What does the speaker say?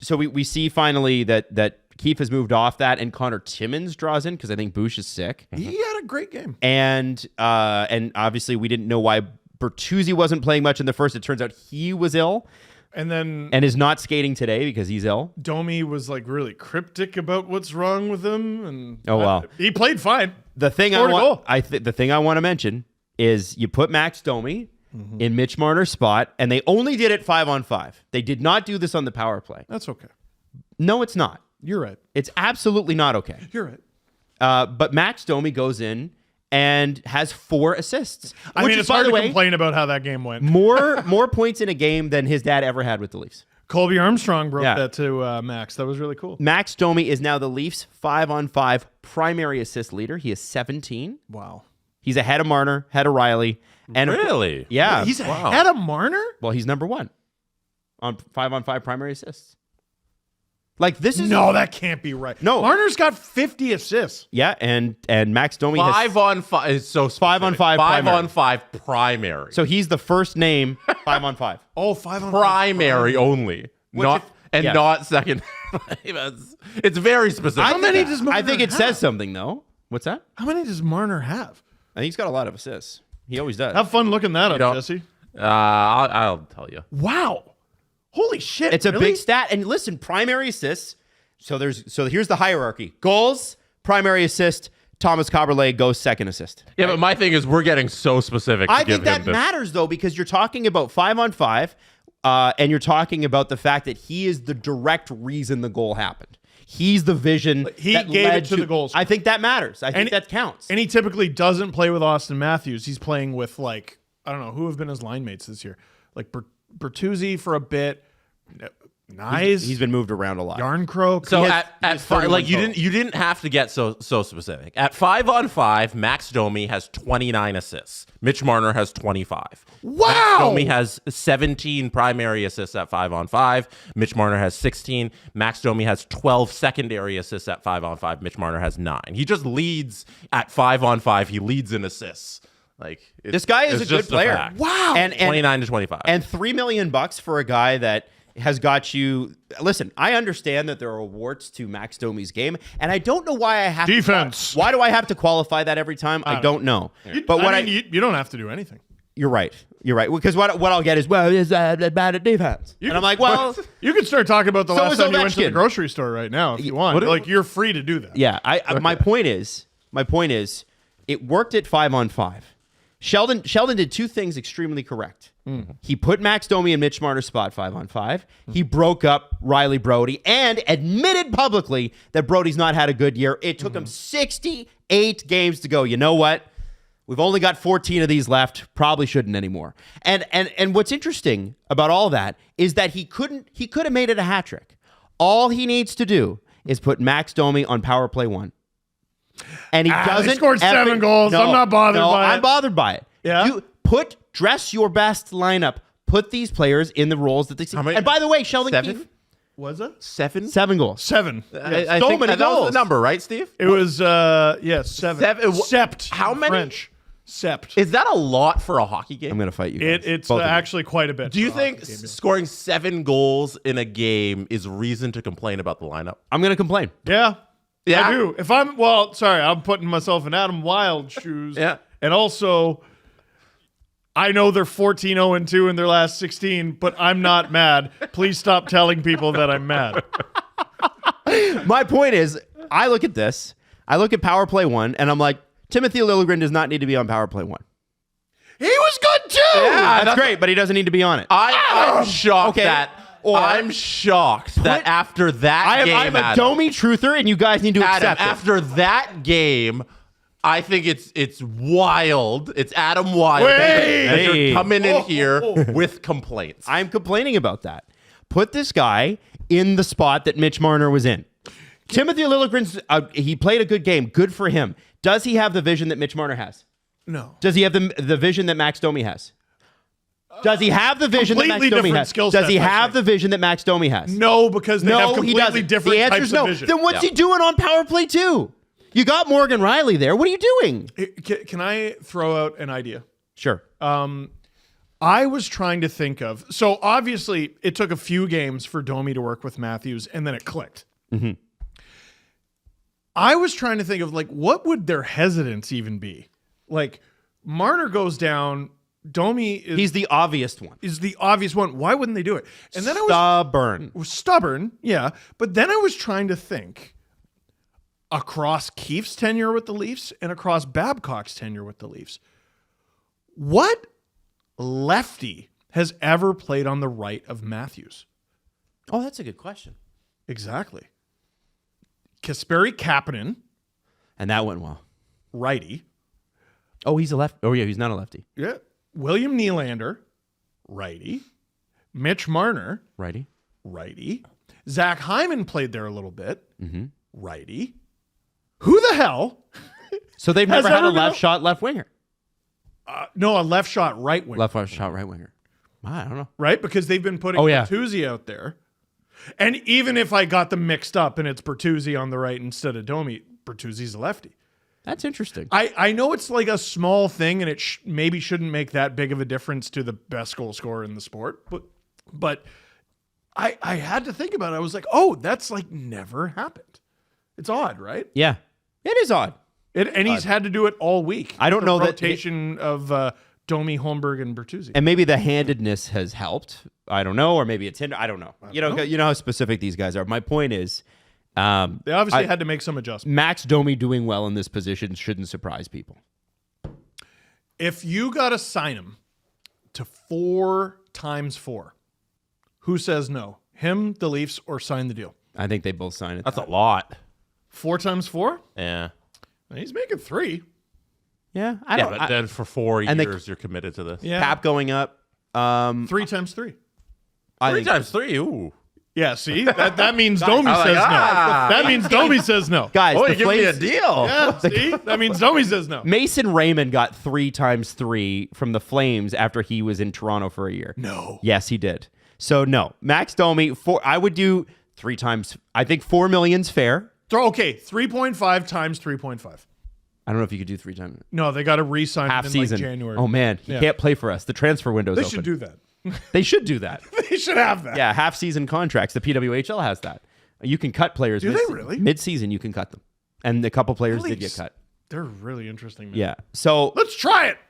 So we see finally that Keefe has moved off that, and Connor Timmins draws in because I think Bush is sick. He had a great game. And obviously we didn't know why Bertuzzi wasn't playing much in the first. It turns out he was ill. And is not skating today because he's ill. Domi was like really cryptic about what's wrong with him, and he played fine. The thing I want to mention is you put Max Domi in Mitch Marner's spot, and they only did it 5-on-5. They did not do this on the power play. That's okay. No, it's not. You're right. It's absolutely not okay. You're right. But Max Domi goes in and has 4 assists. I mean, it's hard to complain about how that game went. More points in a game than his dad ever had with the Leafs. Colby Armstrong broke that to Max. That was really cool. Max Domi is now the Leafs 5-on-5 primary assist leader. He is 17. Wow. He's ahead of Marner, ahead of Riley. And really? Yeah. He's ahead of Marner? Well, he's number 1 on 5-on-5 primary assists. Like, this is... No, that can't be right. No. Marner's got 50 assists. Yeah, and Max Domi 5-on-5 is so specific. 5-on-5 5-on-5 primary. So he's the first name 5-on-5. Oh, 5-on-5 primary only. Not second. It's very specific. How many does Marner I think it have? says something, though. What's that? How many does Marner have? I think he's got a lot of assists. He always does. Have fun looking that up, know. Jesse. I'll tell you. Wow. Holy shit. It's a really? big stat. And listen, primary assists. So here's the hierarchy. Goals, primary assist, Thomas Kaberle goes second assist. Yeah, but my thing is we're getting so specific. I think that matters, though, because you're talking about 5-on-5, and you're talking about the fact that he is the direct reason the goal happened. He's the vision. He that gave led it to the goals. I think that matters. I think that counts. And he typically doesn't play with Austin Matthews. He's playing with, like, I don't know, who have been his line mates this year? Like Bertuzzi for a bit. Nice. He's been moved around a lot. Yarncroke. So at 5, like you didn't have to get so specific. At 5-on-5, Max Domi has 29 assists. Mitch Marner has 25. Wow. Max Domi has 17 primary assists at 5-on-5. Mitch Marner has 16. Max Domi has 12 secondary assists at 5-on-5. Mitch Marner has 9. He just leads at 5-on-5. He leads in assists. Like this guy is a good player. Wow. And 29 to 25. And $3 million for a guy that has got you. Listen, I understand that there are warts to Max Domi's game, and I don't know why I have defense. Why do I have to qualify that every time? I don't know. But you don't have to do anything. You're right. You're right. Because what I'll get is, well, is bad at defense. And I'm like, well, you can start talking about the last time you went to the Ovechkin. grocery store right now if you want. Like, you're free to do that. Yeah. My point is, it worked at 5-on-5. Sheldon did 2 things extremely correct. He put Max Domi in Mitch Marner's spot 5-on-5. He broke up Riley Brody and admitted publicly that Brody's not had a good year. It took him 68 games to go. You know what? We've only got 14 of these left. Probably shouldn't anymore. And what's interesting about all that is that he could have made it a hat trick. All he needs to do is put Max Domi on power play 1. And he doesn't. He scored 7 goals. I'm not bothered by it. I'm bothered by it. Yeah. You dress your best lineup. Put these players in the roles that they see. And by the way, Sheldon 7? Keefe. Was it? 7 goals. 7. I So think many that was goals. the number, right, Steve? It was 7. Sept. How many? French. Sept. Is that a lot for a hockey game? I'm going to fight you guys. It's Both of you. actually quite a bit. Do you think scoring 7 goals in a game is reason to complain about the lineup? I'm going to complain. Yeah. Yeah. I do. I'm putting myself in Adam Wylde's shoes. Yeah. And also, I know they're 14-0-2 in their last 16, but I'm not mad. Please stop telling people that I'm mad. My point is, I look at this. I look at power play 1, and I'm like, Timothy Liljegren does not need to be on power play 1. He was good too. Yeah, that's great, but he doesn't need to be on it. I'm shocked Okay. that. Or I'm shocked that after that game, I'm a Adam, Domi truther, and you guys need to accept it. after that game, I think it's wild. It's Adam Wylde that you're coming in here with complaints. I'm complaining about that. Put this guy in the spot that Mitch Marner was in. Timothy Liljegren's he played a good game. Good for him. Does he have the vision that Mitch Marner has? No. Does he have the vision that Max Domi has? Does he have the vision that Max Completely Domi different has? skill Does set, he I have think. the vision that Max Domi has? No, because they have he completely doesn't. different The answer types is no. of vision. Then what's he doing on power play 2? You got Morgan Riley there. What are you doing? Can I throw out an idea? Sure. I was trying to think of. So obviously, it took a few games for Domi to work with Matthews, and then it clicked. Mm-hmm. I was trying to think of like what would their hesitance even be? Like Marner goes down, Domi He's the obvious one. is the obvious one. Why wouldn't they do it? And then Stubborn. I was stubborn, yeah. But then I was trying to think across Keefe's tenure with the Leafs and across Babcock's tenure with the Leafs. What lefty has ever played on the right of Matthews? Oh, that's a good question. Exactly. Kasperi Kapanen, And that went well. righty. Oh, he's a left. Oh, yeah, he's not a lefty. Yeah. William Nylander, righty. Mitch Marner, Righty. righty. Zach Hyman played there a little bit, Mm-hmm. righty. Who the hell? So they've Has never had a ever been left shot left winger. No, a left shot right wing. Left shot right winger. I don't know. Right? Because they've been putting Bertuzzi out there. And even if I got them mixed up and it's Bertuzzi on the right instead of Domi, Bertuzzi's a lefty. That's interesting. I know it's like a small thing and it maybe shouldn't make that big of a difference to the best goal scorer in the sport. But I had to think about it. I was like, oh, that's like never happened. It's odd, right? Yeah. It is odd. And he's had to do it all week. I don't The know that- rotation of Domi, Holmberg, and Bertuzzi. And maybe the handedness has helped. I don't know. Or maybe it's hinder. I don't know. You know how specific these guys are. My point is, They obviously had to make some adjustments. Max Domi doing well in this position shouldn't surprise people. If you got to sign him to 4 times 4, who says no? Him, the Leafs, or sign the deal? I think they both sign it. That's a lot. 4 times 4? Yeah. He's making 3. Yeah. I Yeah, don't. but then for 4 and they- years, you're committed to this. Yeah. Cap going up. 3 times 3. I 3 think- times 3. Ooh. Yeah, see? That means Domi I like- says no. ah. That means Domi says no. Guys, Oh, the you give me a Flames, deal. Yeah, see? That means Domi says no. Mason Raymond got 3 times 3 from the Flames after he was in Toronto for a year. No. Yes, he did. So no, Max Domi. I would do 3 times. I think 4 million's fair. Okay, 3.5 times 3.5. I don't know if you could do 3 times No, they got to re-sign half him in season. like January. Oh man, he Yeah. can't play for us. The transfer window's They open. should do that. They should do that. They should have that. Yeah, half season contracts. The PWHL has that. You can cut players. Do they really? Mid-season, you can cut them, and a couple players did Really? get cut. They're really interesting, man. Yeah. So Let's try it.